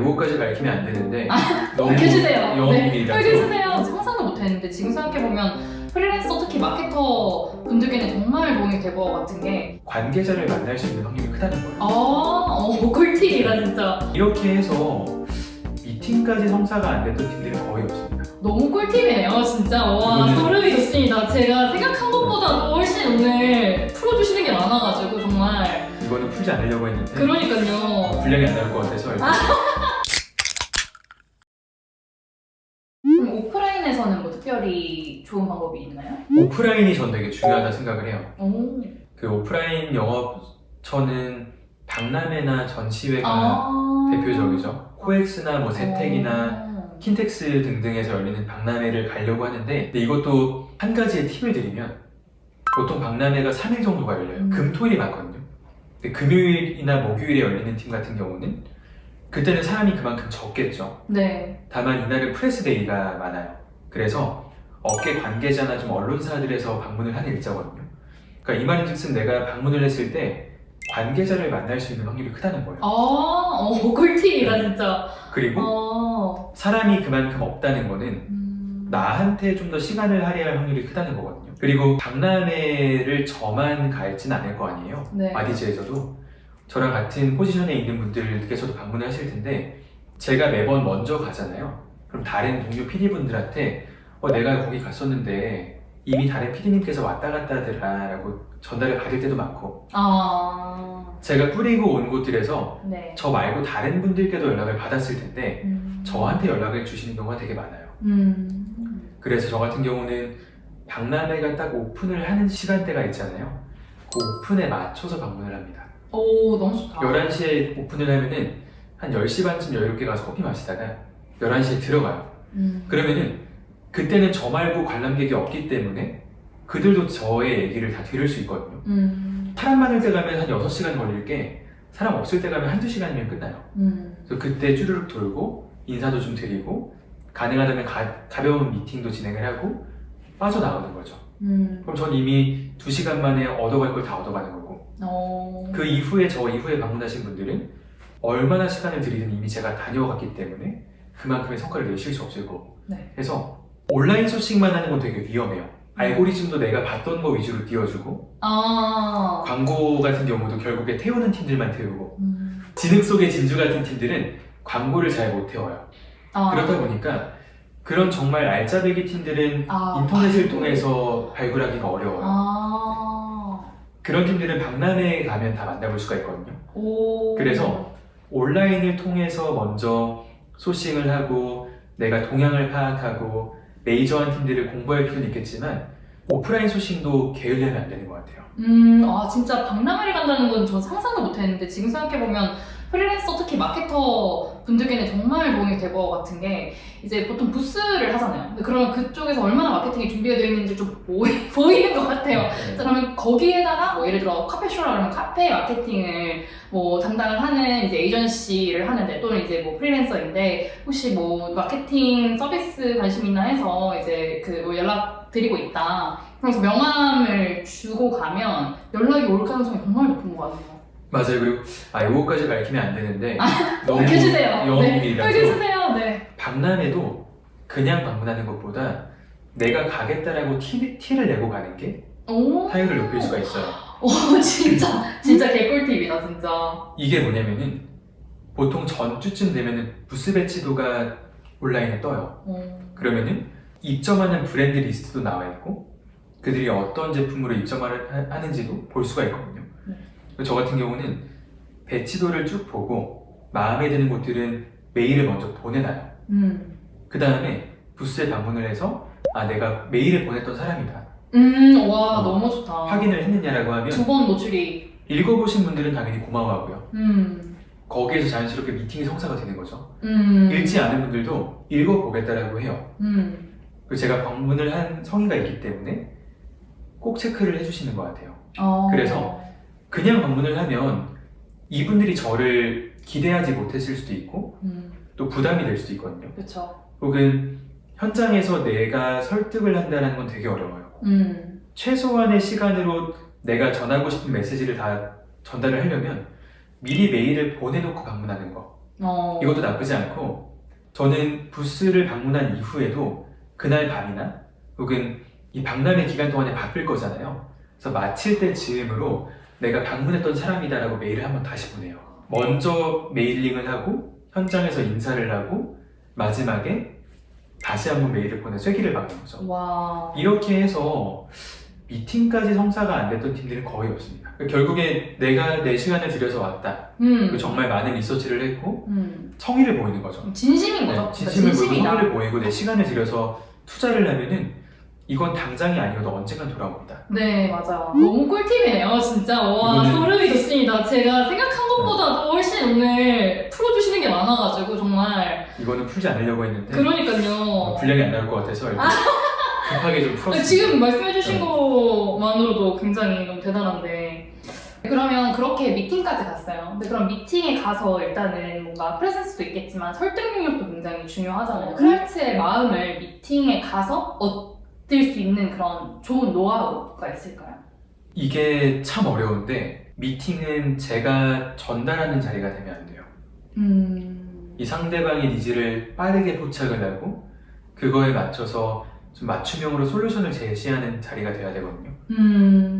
요거까지 밝히면 안 되는데 너무 밝혀주세요. 영업 네, 비밀이라서. 밝혀주세요. 상상도 못했는데 지금 생각해보면 프리랜서 특히 마케터 분들께는 정말 도움이 될 것 같은 게 관계자를 만날 수 있는 확률이 크다는 거예요. 꿀팁이다 진짜. 이렇게 해서 미팅까지 성사가 안 됐던 팀들이 거의 없습니다. 너무 꿀팁이네요 진짜. 와 이거는- 소름이 돋습니다. 제가 생각한 것보다 훨씬 오늘 풀어주시는 게 많아가지고 정말. 이거는 풀지 않으려고 했는데 그러니까요. 분량이 안 나올 것 같아서 일단 그럼 오프라인에서는 뭐 특별히 좋은 방법이 있나요? 오프라인이 전 되게 중요하다 생각을 해요. 오. 그 오프라인 영업처는 박람회나 전시회가 대표적이죠. 코엑스나 뭐 세텍이나 킨텍스 등등에서 열리는 박람회를 가려고 하는데 근데 이것도 한 가지의 팁을 드리면 보통 박람회가 3일 정도가 열려요. 금, 토일이 많거든요. 근데 금요일이나 목요일에 열리는 팀 같은 경우는 그때는 사람이 그만큼 적겠죠. 네. 다만 이날은 프레스데이가 많아요. 그래서 업계 관계자나 좀 언론사들에서 방문을 하는 일자거든요. 그러니까 이 말인즉슨 내가 방문을 했을 때 관계자를 만날 수 있는 확률이 크다는 거예요. 꿀팁이다 진짜. 그리고 사람이 그만큼 없다는 거는 나한테 좀 더 시간을 할애할 확률이 크다는 거거든요. 그리고 박람회를 저만 갈진 않을 거 아니에요. 네. 마디즈에서도 저랑 같은 포지션에 있는 분들께서도 방문을 하실 텐데 제가 매번 먼저 가잖아요. 그럼 다른 동료 PD분들한테 내가 거기 갔었는데 이미 다른 PD님께서 왔다 갔다 하더라 라고 전달을 받을 때도 많고 제가 뿌리고 온 곳들에서 네. 저 말고 다른 분들께도 연락을 받았을 텐데 저한테 연락을 주시는 경우가 되게 많아요. 그래서 저 같은 경우는 박람회가 딱 오픈을 하는 시간대가 있잖아요. 그 오픈에 맞춰서 방문을 합니다. 오 너무 좋다. 11시에 오픈을 하면은 한 10시 반쯤 여유롭게 가서 커피 마시다가 11시에 들어가요. 그러면은 그때는 저 말고 관람객이 없기 때문에 그들도 저의 얘기를 다 들을 수 있거든요. 사람 많을 때 가면 한 6시간 걸릴 게 사람 없을 때 가면 1~2시간이면 끝나요. 그래서 그때 쭈르륵 돌고 인사도 좀 드리고 가능하다면 가벼운 미팅도 진행을 하고 빠져나오는 거죠. 그럼 전 이미 2시간 만에 얻어갈 걸 다 얻어가는 거고 그 이후에 저 이후에 방문하신 분들은 얼마나 시간을 들이든 이미 제가 다녀갔기 때문에 그만큼의 성과를 내실 수 없을 거고 네. 그래서 온라인 소식만 하는 건 되게 위험해요. 알고리즘도 내가 봤던 거 위주로 띄워주고 광고 같은 경우도 결국에 태우는 팀들만 태우고 진흙 속의 진주 같은 팀들은 광고를 잘 못 태워요. 그렇다 보니까 그런 정말 알짜배기 팀들은 인터넷을 통해서 발굴하기가 어려워요. 그런 팀들은 박람회에 가면 다 만나볼 수가 있거든요. 그래서 온라인을 통해서 먼저 소싱을 하고 내가 동향을 파악하고 메이저한 팀들을 공부할 필요는 있겠지만 오프라인 소싱도 게을리하면 안 되는 것 같아요. 진짜 박람회를 간다는 건 전 상상도 못했는데 지금 생각해보면 프리랜서 특히 마케터 분들께는 정말 도움이 될 것 같은 게 이제 보통 부스를 하잖아요. 근데 그러면 그쪽에서 얼마나 마케팅이 준비가 되어 있는지 좀 보이는 것 같아요. 자, 그러면 거기에다가 뭐 예를 들어 카페쇼라 그러면 카페 마케팅을 뭐 담당을 하는 이제 에이전시를 하는데 또는 이제 뭐 프리랜서인데 혹시 뭐 마케팅 서비스 관심 있나 해서 이제 그 뭐 연락 드리고 있다. 그래서 명함을 주고 가면 연락이 올 가능성이 정말 높은 것 같아요. 맞아요. 그리고 요거까지 밝히면 안 되는데 너무 밝혀주세요. 영업 네. 비밀이라서 밝혀주세요. 네. 박람회도 그냥 방문하는 것보다 내가 가겠다라고 티를 내고 가는 게 타율을 높일 수가 있어요. 진짜 개꿀팁이다 진짜. 이게 뭐냐면은 보통 전주쯤 되면은 부스 배치도가 온라인에 떠요. 그러면은 입점하는 브랜드 리스트도 나와 있고 그들이 어떤 제품으로 입점을 하는지도 볼 수가 있거든요. 저 같은 경우는 배치도를 쭉 보고 마음에 드는 곳들은 메일을 먼저 보내놔요. 그 다음에 부스에 방문을 해서 내가 메일을 보냈던 사람이다. 와 너무 좋다. 확인을 했느냐라고 하면 2번 노출이 읽어보신 분들은 당연히 고마워하고요. 거기에서 자연스럽게 미팅이 성사가 되는 거죠. 읽지 않은 분들도 읽어보겠다라고 해요. 그리고 제가 방문을 한 성의가 있기 때문에 꼭 체크를 해주시는 것 같아요. 그래서 그냥 방문을 하면 이분들이 저를 기대하지 못했을 수도 있고 또 부담이 될 수도 있거든요. 그렇죠. 혹은 현장에서 내가 설득을 한다는 건 되게 어려워요. 최소한의 시간으로 내가 전하고 싶은 메시지를 다 전달을 하려면 미리 메일을 보내놓고 방문하는 거 이것도 나쁘지 않고, 저는 부스를 방문한 이후에도 그날 밤이나 혹은 이 박람회 기간 동안에 바쁠 거잖아요. 그래서 마칠 때 즈음으로 내가 방문했던 사람이다라고 메일을 한번 다시 보내요. 먼저 메일링을 하고 현장에서 인사를 하고 마지막에 다시 한번 메일을 보내 쐐기를 박는 거죠. 와. 이렇게 해서 미팅까지 성사가 안 됐던 팀들은 거의 없습니다. 결국에 내가 내 시간을 들여서 왔다. 그리고 정말 많은 리서치를 했고 성의를 보이는 거죠. 진심인 거죠. 네, 진심을 보이고 진심이다. 성의를 보이고 내 시간을 들여서 투자를 하면은 이건 당장이 아니어도 언젠간 돌아옵니다. 네, 맞아요. 너무 꿀팁이네요, 진짜. 와, 이거는- 소름이 돋습니다. 제가 생각한 것보다 훨씬 오늘 풀어주시는 게 많아가지고, 정말. 이거는 풀지 않으려고 했는데 그러니까요. 분량이 안 나올 것 같아서 일단 급하게 좀 풀었습니다. 지금 말씀해주신 네. 것만으로도 굉장히 너무 대단한데. 그러면 그렇게 미팅까지 갔어요. 근데 그럼 미팅에 가서 일단은 뭔가 프레젠스도 있겠지만 설득 능력도 굉장히 중요하잖아요. 클라이언트의 마음을 미팅에 가서 얻을 수 있는 그런 좋은 노하우가 있을까요? 이게 참 어려운데 미팅은 제가 전달하는 자리가 되면 안 돼요. 이 상대방의 니즈를 빠르게 포착을 하고 그거에 맞춰서 좀 맞춤형으로 솔루션을 제시하는 자리가 돼야 되거든요.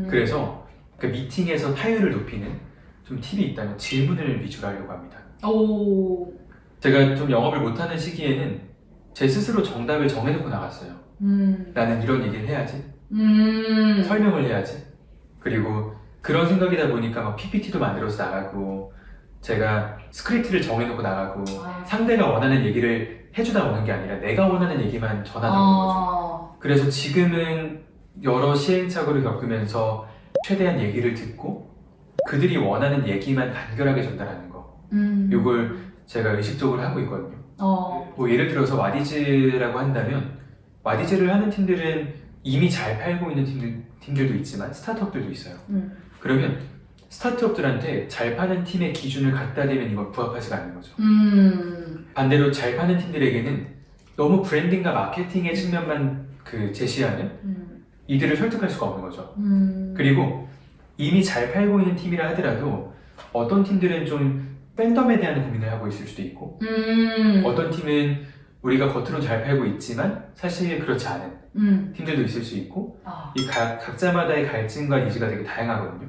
그래서 그 미팅에서 타율을 높이는 좀 팁이 있다면 질문을 위주로 하려고 합니다. 오. 제가 좀 영업을 못하는 시기에는 제 스스로 정답을 정해놓고 나갔어요. 나는 이런 얘기를 해야지, 설명을 해야지. 그리고 그런 생각이다 보니까 막 PPT도 만들어서 나가고 제가 스크립트를 정해놓고 나가고 상대가 원하는 얘기를 해주다 오는 게 아니라 내가 원하는 얘기만 전하다 오는 거죠. 그래서 지금은 여러 시행착오를 겪으면서 최대한 얘기를 듣고 그들이 원하는 얘기만 간결하게 전달하는 거, 이걸 제가 의식적으로 하고 있거든요. 뭐 예를 들어서 와디즈라고 한다면 와디즈를 하는 팀들은 이미 잘 팔고 있는 팀들도 있지만 스타트업들도 있어요. 그러면 스타트업들한테 잘 파는 팀의 기준을 갖다 대면 이건 부합하지가 않는 거죠. 반대로 잘 파는 팀들에게는 너무 브랜딩과 마케팅의 측면만 제시하면 이들을 설득할 수가 없는 거죠. 그리고 이미 잘 팔고 있는 팀이라 하더라도 어떤 팀들은 좀 팬덤에 대한 고민을 하고 있을 수도 있고 어떤 팀은 우리가 겉으로 잘 팔고 있지만 사실 그렇지 않은 팀들도 있을 수 있고 이 각자마다의 갈증과 니즈가 되게 다양하거든요.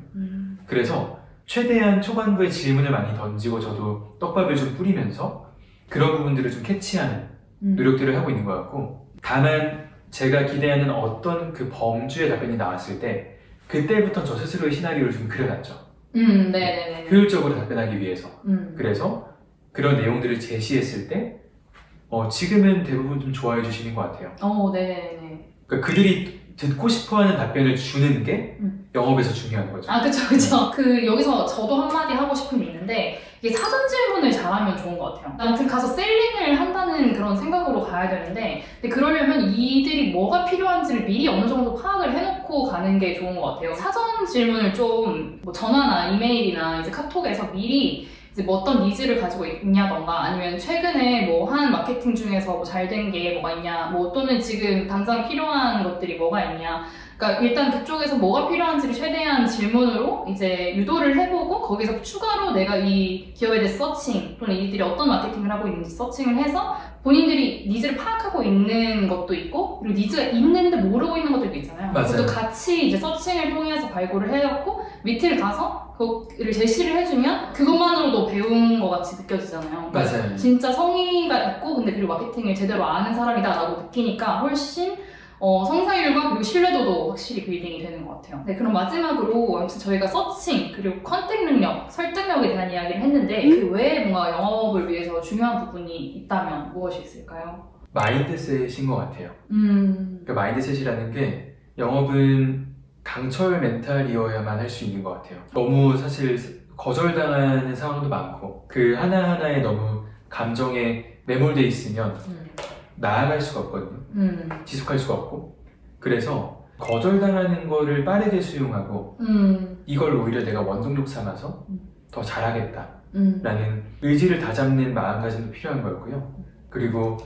그래서 최대한 초반부에 질문을 많이 던지고 저도 떡밥을 좀 뿌리면서 그런 부분들을 좀 캐치하는 노력들을 하고 있는 것 같고, 다만 제가 기대하는 어떤 그 범주의 답변이 나왔을 때 그때부터 저 스스로의 시나리오를 좀 그려놨죠. 네네네. 효율적으로 답변하기 위해서. 그래서 그런 내용들을 제시했을 때 지금은 대부분 좀 좋아해 주시는 것 같아요. 네네네. 그러니까 그들이 듣고 싶어하는 답변을 주는 게 영업에서 중요한 거죠. 그쵸. 여기서 저도 한마디 하고 싶은 게 있는데, 이게 사전 질문을 잘하면 좋은 것 같아요. 아무튼 가서 셀링을 한다는 그런 생각으로 가야 되는데, 근데 그러려면 이들이 뭐가 필요한지를 미리 어느 정도 파악을 해놓고 가는 게 좋은 것 같아요. 사전 질문을 좀 뭐 전화나 이메일이나 이제 카톡에서 미리 이제 뭐 어떤 니즈를 가지고 있냐던가, 아니면 최근에 뭐 한 마케팅 중에서 뭐 잘 된 게 뭐가 있냐, 뭐 또는 지금 당장 필요한 것들이 뭐가 있냐. 그러니까 일단 그쪽에서 뭐가 필요한지를 최대한 질문으로 이제 유도를 해보고 거기서 추가로 내가 이 기업에 대해 서칭 또는 이들이 어떤 마케팅을 하고 있는지 서칭을 해서 본인들이 니즈를 파악하고 있는 것도 있고, 그리고 니즈가 있는데 모르고 있는 것들도 있잖아요. 맞아요. 그것도 같이 이제 서칭을 통해서 발굴을 해갖고 미팅을 가서 그거를 제시를 해주면 그것만으로도 배운 것 같이 느껴지잖아요. 그러니까 맞아요. 진짜 성의가 있고 근데 그리고 마케팅을 제대로 아는 사람이다 라고 느끼니까 훨씬 성사율과 그리고 신뢰도도 확실히 빌딩이 되는 것 같아요. 네, 그럼 마지막으로 아무튼 저희가 서칭 그리고 컨택 능력, 설득력에 대한 이야기를 했는데 그 외에 뭔가 영업을 위해서 중요한 부분이 있다면 무엇이 있을까요? 마인드셋인 것 같아요. 그러니까 마인드셋이라는 게 영업은 강철 멘탈이어야만 할 수 있는 것 같아요. 너무 사실 거절당하는 상황도 많고 그 하나하나에 너무 감정에 매몰돼 있으면 나아갈 수가 없거든요. 지속할 수가 없고, 그래서 거절당하는 거를 빠르게 수용하고 이걸 오히려 내가 원동력 삼아서 더 잘하겠다라는 의지를 다잡는 마음가짐도 필요한 거였고요. 그리고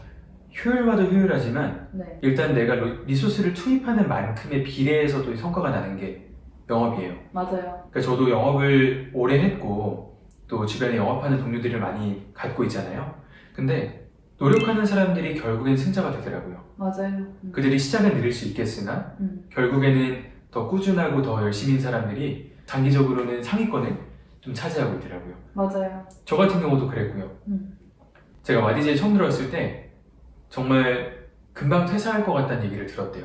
효율화도 효율하지만 네. 일단 내가 리소스를 투입하는 만큼의 비례에서도 성과가 나는 게 영업이에요. 맞아요. 그러니까 저도 영업을 오래 했고 또 주변에 영업하는 동료들을 많이 갖고 있잖아요. 근데 노력하는 사람들이 결국엔 승자가 되더라고요. 맞아요. 그들이 시작은 느릴 수 있겠으나 결국에는 더 꾸준하고 더 열심인 사람들이 장기적으로는 상위권을 좀 차지하고 있더라고요. 맞아요. 저 같은 경우도 그랬고요. 제가 와디즈에 처음 들어왔을 때 정말 금방 퇴사할 것 같다는 얘기를 들었대요.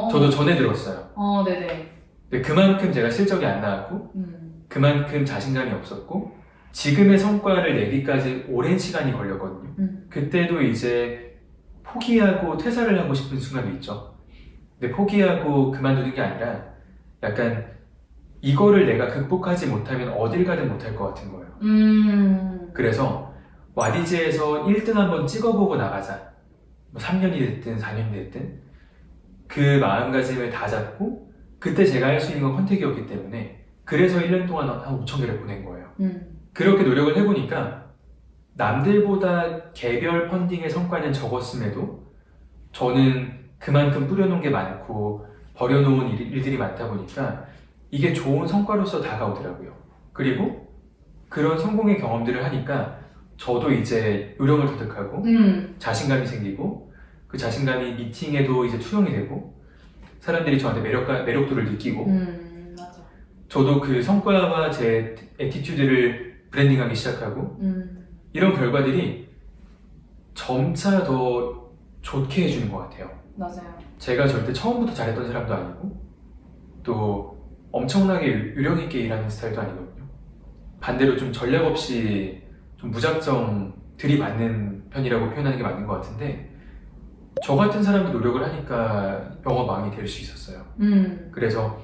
저도 전에 들었어요. 네네. 근데 그만큼 제가 실적이 안 나왔고 그만큼 자신감이 없었고 지금의 성과를 내기까지 오랜 시간이 걸렸거든요. 그때도 이제 포기하고 퇴사를 하고 싶은 순간도 있죠. 근데 포기하고 그만두는 게 아니라 약간 이거를 내가 극복하지 못하면 어딜 가든 못할 것 같은 거예요. 그래서 와디즈에서 1등 한번 찍어보고 나가자. 뭐 3년이 됐든 4년이 됐든 그 마음가짐을 다 잡고 그때 제가 할 수 있는 건 컨택이었기 때문에 그래서 1년 동안 한 5천 개를 보낸 거예요. 그렇게 노력을 해보니까 남들보다 개별 펀딩의 성과는 적었음에도 저는 그만큼 뿌려놓은 게 많고 버려놓은 일들이 많다 보니까 이게 좋은 성과로서 다가오더라고요. 그리고 그런 성공의 경험들을 하니까 저도 이제 요령을 터득하고 자신감이 생기고 그 자신감이 미팅에도 이제 투영이 되고 사람들이 저한테 매력도를 느끼고 맞아. 저도 그 성과와 제 애티튜드를 브랜딩하기 시작하고 이런 결과들이 점차 더 좋게 해주는 것 같아요. 맞아요. 제가 절대 처음부터 잘했던 사람도 아니고 또 엄청나게 요령 있게 일하는 스타일도 아니거든요. 반대로 좀 전략 없이 좀 무작정 들이받는 편이라고 표현하는 게 맞는 것 같은데 저 같은 사람도 노력을 하니까 영업왕이 될 수 있었어요. 그래서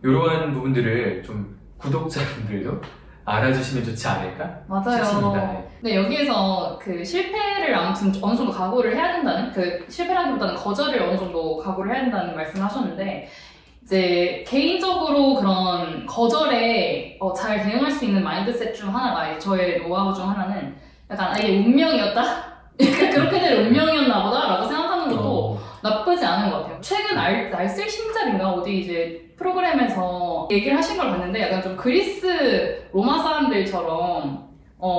이러한 부분들을 좀 구독자분들도 알아주시면 좋지 않을까 맞아요. 싶습니다. 네. 근데 여기에서 그 실패를 아무튼 어느 정도 각오를 해야 된다는, 그 실패라기보다는 거절을 어느 정도 각오를 해야 된다는 말씀을 하셨는데, 이제 개인적으로 그런 거절에 잘 대응할 수 있는 마인드셋 중 하나가, 이제 저의 노하우 중 하나는 약간 이게 운명이었다? 그렇게 될 운명이었나 보다 라고 생각하는 것도 나쁘지 않은 것 같아요. 최근 알쓸 신잡인가 어디 이제 프로그램에서 얘기를 하신 걸 봤는데 약간 좀 그리스 로마 사람들처럼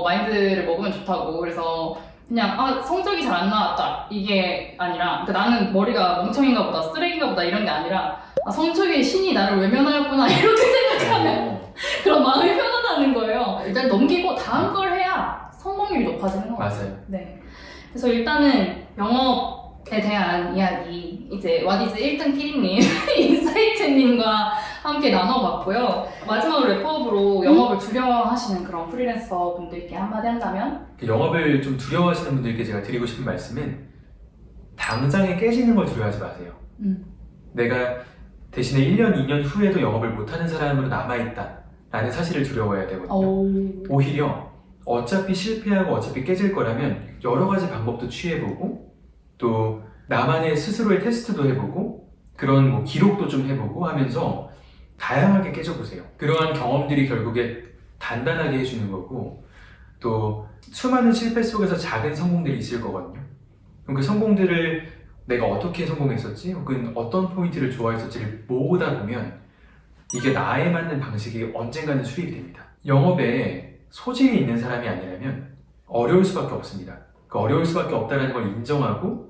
마인드를 먹으면 좋다고. 그래서 그냥 성적이 잘 안 나왔다 이게 아니라, 그러니까 나는 머리가 멍청인가 보다 쓰레기인가 보다 이런 게 아니라 성적의 신이 나를 외면하였구나 이렇게 생각하면 그런 마음이 편안하는 거예요. 일단 넘기고 다음 걸 해야 성공률이 높아지는 것 같아요. 맞아요. 네. 그래서 일단은 영업에 대한 이야기 이제 와디즈 1등 PD님, 인사이트님과 함께 나눠봤고요. 마지막으로 랩업으로 영업을 두려워하시는 그런 프리랜서 분들께 한마디 한다면? 영업을 좀 두려워하시는 분들께 제가 드리고 싶은 말씀은 당장에 깨지는 걸 두려워하지 마세요. 내가 대신에 1년, 2년 후에도 영업을 못하는 사람으로 남아있다 라는 사실을 두려워해야 되거든요. 오히려 어차피 실패하고 어차피 깨질 거라면 여러 가지 방법도 취해보고 또 나만의 스스로의 테스트도 해보고 그런 뭐 기록도 좀 해보고 하면서 다양하게 깨져보세요. 그러한 경험들이 결국에 단단하게 해주는 거고 또 수많은 실패 속에서 작은 성공들이 있을 거거든요. 그럼 그 성공들을 내가 어떻게 성공했었지 혹은 어떤 포인트를 좋아했었지를 모으다 보면 이게 나에 맞는 방식이 언젠가는 수립이 됩니다. 영업에 소질이 있는 사람이 아니라면 어려울 수밖에 없습니다. 그 어려울 수밖에 없다는 걸 인정하고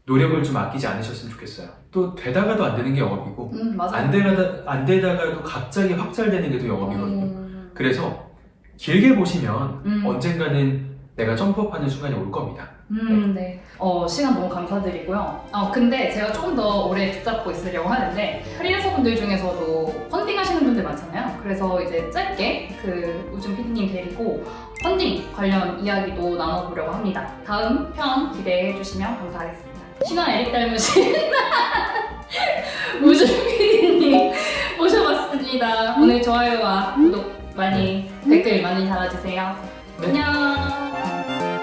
노력을 좀 아끼지 않으셨으면 좋겠어요. 또 되다가도 안 되는 게 영업이고 안 되다가도 갑자기 확잘되는 게 또 영업이거든요. 그래서 길게 보시면 언젠가는 내가 점프업하는 순간이 올 겁니다. 네. 시간 너무 감사드리고요. 근데 제가 조금 더 오래 붙잡고 있으려고 하는데 프리랜서 분들 중에서도 펀딩 하시는 분들 많잖아요. 그래서 이제 짧게 그 우준 PD님 데리고 펀딩 관련 이야기도 나눠보려고 합니다. 다음 편 기대해 주시면 감사하겠습니다. 신화 에릭 닮으신 우준 PD님 모셔봤습니다. 오늘 좋아요와 구독 많이 댓글 많이 달아주세요. 안녕.